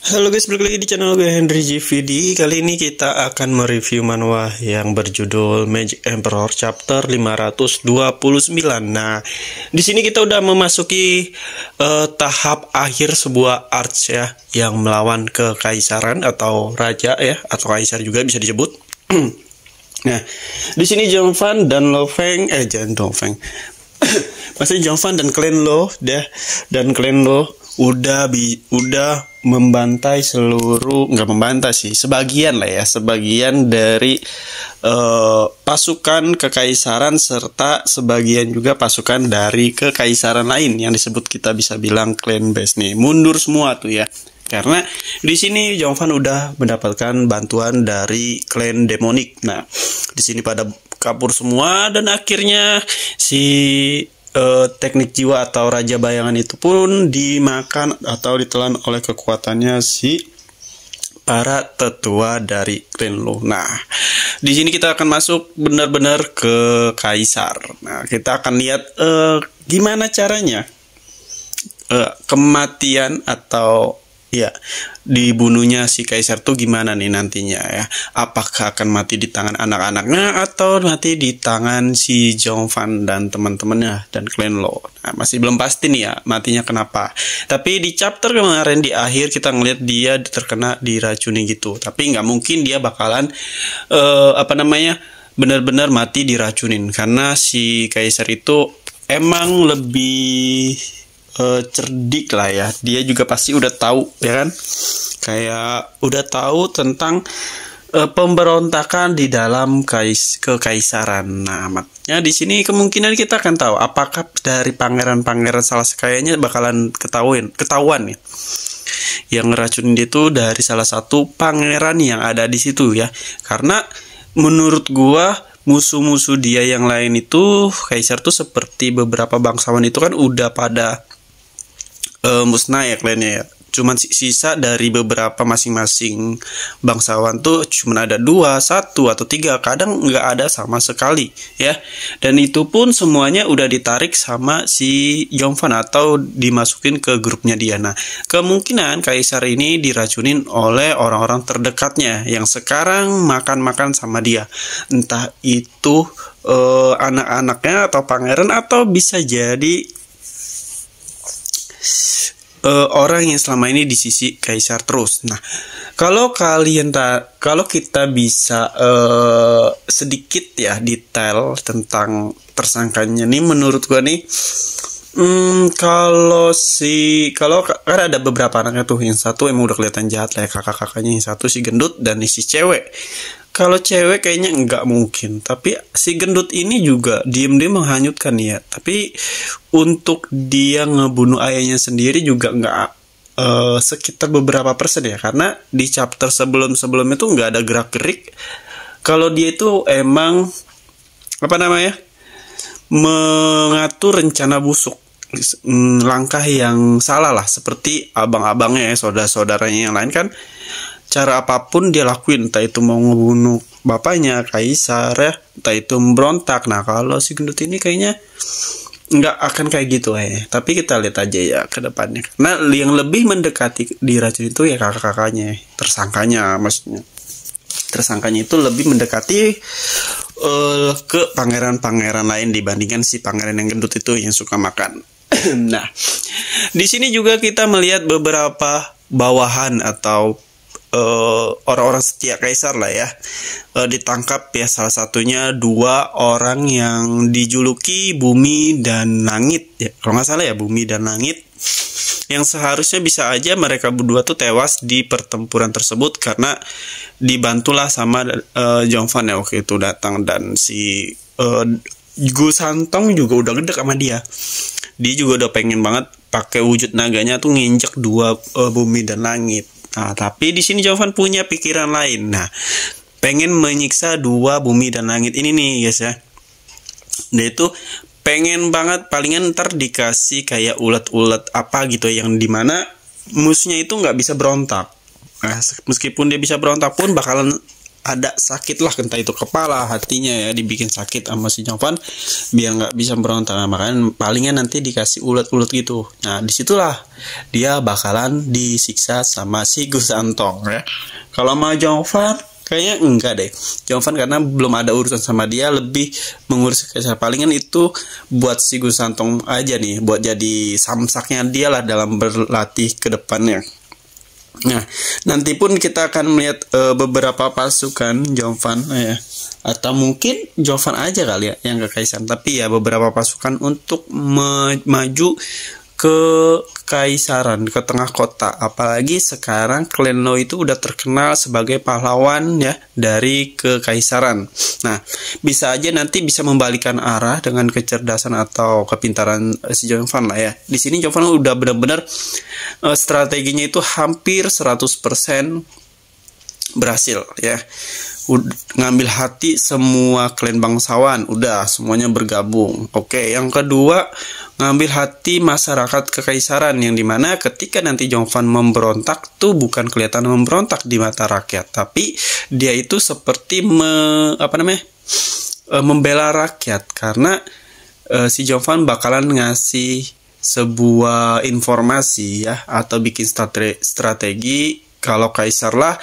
Halo guys, balik lagi di channel gue Henry GVD. Kali ini kita akan mereview manhwa yang berjudul Magic Emperor Chapter 529. Nah, di sini kita udah memasuki tahap akhir sebuah arch ya, yang melawan kekaisaran atau raja ya, atau kaisar juga bisa disebut. Nah, di sini Zhongfan dan Lo Feng, jangan Dongfeng. Pasti Zhongfan dan klan Lo udah membantai seluruh, nggak membantai sih, sebagian lah ya, sebagian dari pasukan kekaisaran serta sebagian juga pasukan dari kekaisaran lain yang disebut kita bisa bilang clan base nih. Mundur semua tuh ya. Karena di sini Zhongfan udah mendapatkan bantuan dari klan demonik. Nah, di sini pada kabur semua dan akhirnya si teknik jiwa atau raja bayangan itu pun dimakan atau ditelan oleh kekuatannya si para tetua dari klan Lo. Nah, di sini kita akan masuk benar-benar ke kaisar. Nah, kita akan lihat gimana caranya kematian atau ya dibunuhnya si kaisar tuh gimana nih nantinya ya. Apakah akan mati di tangan anak-anaknya atau mati di tangan si Zhongfan dan teman-temannya dan klan Lo. Nah, masih belum pasti nih ya matinya kenapa. Tapi di chapter kemarin di akhir kita ngeliat dia terkena diracuni gitu. Tapi nggak mungkin dia bakalan benar-benar mati diracunin, karena si kaisar itu emang lebih cerdik lah ya. Dia juga pasti udah tahu ya kan, kayak udah tahu tentang pemberontakan di dalam kekaisaran. Nah, makanya di sini kemungkinan kita akan tahu apakah dari pangeran-pangeran salah sekayanya bakalan ketahuan ya, yang ngeracunin dia itu dari salah satu pangeran yang ada di situ ya. Karena menurut gua musuh-musuh dia yang lain itu kaisar tuh seperti beberapa bangsawan itu kan udah pada musnah ya klannya ya. Cuman sisa dari beberapa masing-masing bangsawan tuh cuman ada 2, 1 atau 3, kadang nggak ada sama sekali ya. Dan itu pun semuanya udah ditarik sama si Zhongfan atau dimasukin ke grupnya dia. Nah, kemungkinan kaisar ini diracunin oleh orang-orang terdekatnya yang sekarang makan-makan sama dia. Entah itu anak-anaknya atau pangeran, atau bisa jadi orang yang selama ini di sisi kaisar terus. Nah, kalau kita bisa sedikit ya detail tentang tersangkanya nih, menurut gua nih, kalau kan ada beberapa anaknya tuh, yang satu emang udah kelihatan jahat lah ya, kakak-kakaknya, yang satu si gendut dan si cewek. Kalau cewek kayaknya nggak mungkin, tapi si gendut ini juga diem-diem menghanyutkan ya. Tapi untuk dia ngebunuh ayahnya sendiri juga nggak sekitar beberapa persen ya, karena di chapter sebelumnya tuh nggak ada gerak-gerik. Kalau dia itu emang mengatur rencana busuk, langkah yang salah lah, seperti abang-abangnya ya, saudara-saudaranya yang lain kan. Cara apapun dia lakuin, entah itu mau ngebunuh bapaknya kaisar ya, entah itu memberontak. Nah, kalau si gendut ini kayaknya nggak akan kayak gitu ya. Tapi kita lihat aja ya ke depannya. Karena yang lebih mendekati diracun itu ya kakak-kakaknya, tersangkanya maksudnya. Tersangkanya itu lebih mendekati ke pangeran-pangeran lain dibandingkan si pangeran yang gendut itu yang suka makan. Nah, di sini juga kita melihat beberapa bawahan atau orang-orang setia kaisar lah ya, ditangkap ya. Salah satunya 2 orang yang dijuluki Bumi dan Langit ya, kalau nggak salah ya, Bumi dan Langit, yang seharusnya bisa aja mereka berdua tuh tewas di pertempuran tersebut karena dibantulah sama Zhongfan ya waktu itu datang. Dan si Gu Santong juga udah gede sama dia. Dia juga udah pengen banget pakai wujud naganya tuh nginjek 2 bumi dan langit. Nah, tapi di sini Zhongfan punya pikiran lain. Nah, pengen menyiksa 2 bumi dan langit ini nih guys ya. Dia itu pengen banget palingan ntar dikasih kayak ulet-ulet apa gitu, yang dimana musuhnya itu nggak bisa berontak. Nah, meskipun dia bisa berontak pun bakalan ada sakit lah, entah itu kepala, hatinya ya dibikin sakit sama si Jovan biar nggak bisa berontak. Nah, makanya palingnya nanti dikasih ulet-ulet gitu. Nah, disitulah dia bakalan disiksa sama si Gusantong ya. Kalau sama Jovan kayaknya enggak deh. Jovan karena belum ada urusan sama dia, lebih mengurus Kaisar. Palingan itu buat si Gusantong aja nih, buat jadi samsaknya dia lah dalam berlatih ke depannya. Nah, nanti pun kita akan melihat beberapa pasukan Jovan ya. Atau mungkin Jovan aja kali ya yang ke Kaisar. Tapi ya beberapa pasukan untuk maju ke Kaisaran, ke tengah kota. Apalagi sekarang klan Lo itu udah terkenal sebagai pahlawan ya dari Kekaisaran. Nah, bisa aja nanti bisa membalikan arah dengan kecerdasan atau kepintaran si Jovan lah ya. Di sini Jovan udah benar-benar strateginya itu hampir 100% berhasil ya. Ngambil hati semua klan bangsawan, udah semuanya bergabung. Oke, yang kedua ngambil hati masyarakat Kekaisaran, yang dimana ketika nanti Jovan memberontak tuh bukan kelihatan memberontak di mata rakyat, tapi dia itu seperti membela rakyat, karena si Jovan bakalan ngasih sebuah informasi ya, atau bikin strategi kalau Kaisar lah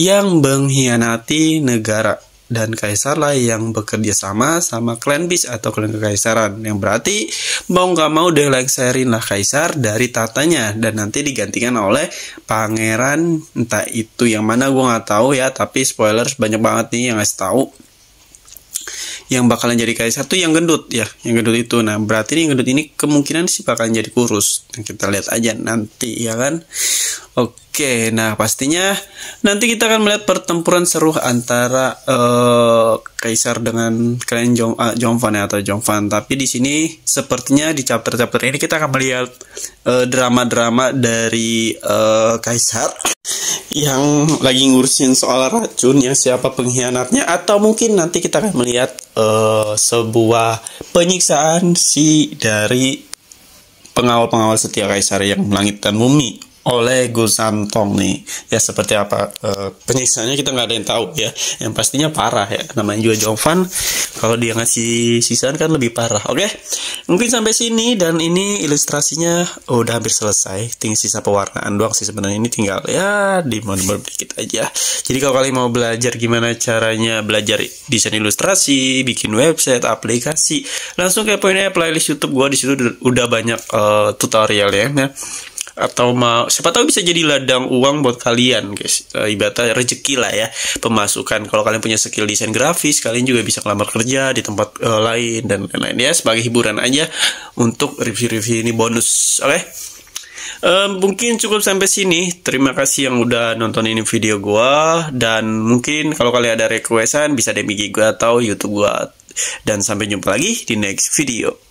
yang mengkhianati negara, dan Kaisar lah yang bekerja sama klan Bis atau klan Kekaisaran, yang berarti mau nggak mau dilengserin lah Kaisar dari tatanya, dan nanti digantikan oleh pangeran, entah itu yang mana gue nggak tahu ya, tapi spoilers banyak banget nih yang ngasih tahu yang bakalan jadi Kaisar tuh yang gendut ya, yang gendut itu. Nah, berarti yang gendut ini kemungkinan sih bakalan jadi kurus. Nah, kita lihat aja nanti ya kan. Oke, nah pastinya nanti kita akan melihat pertempuran seru antara Kaisar dengan klan Jovan ya, atau Jovan. Tapi di sini sepertinya di chapter-chapter ini kita akan melihat drama-drama dari Kaisar yang lagi ngurusin soal racun, yang siapa pengkhianatnya, atau mungkin nanti kita akan melihat sebuah penyiksaan dari pengawal-pengawal setia Kaisar yang melangitkan bumi oleh Gusantong nih ya. Seperti apa penyiksaannya kita nggak ada yang tahu ya, yang pastinya parah ya, namanya juga Jovan, kalau dia ngasih siksaan kan lebih parah. Oke, mungkin sampai sini, dan ini ilustrasinya udah hampir selesai, tinggal sisa pewarnaan doang sih sebenarnya. Ini tinggal ya dimodif dikit aja. Jadi kalau kalian mau belajar gimana caranya belajar desain ilustrasi, bikin website, aplikasi, langsung kepoin aja playlist YouTube gua, di situ udah banyak tutorial ya. Atau mau siapa tahu bisa jadi ladang uang buat kalian guys, ibaratnya rezeki lah ya, pemasukan. Kalau kalian punya skill desain grafis, kalian juga bisa ngelamar kerja di tempat lain dan lain-lain ya, sebagai hiburan aja untuk review-review ini bonus. Oke, mungkin cukup sampai sini. Terima kasih yang udah nonton ini video gua, dan mungkin kalau kalian ada requestan bisa DM IG gua atau YouTube gua, dan sampai jumpa lagi di next video.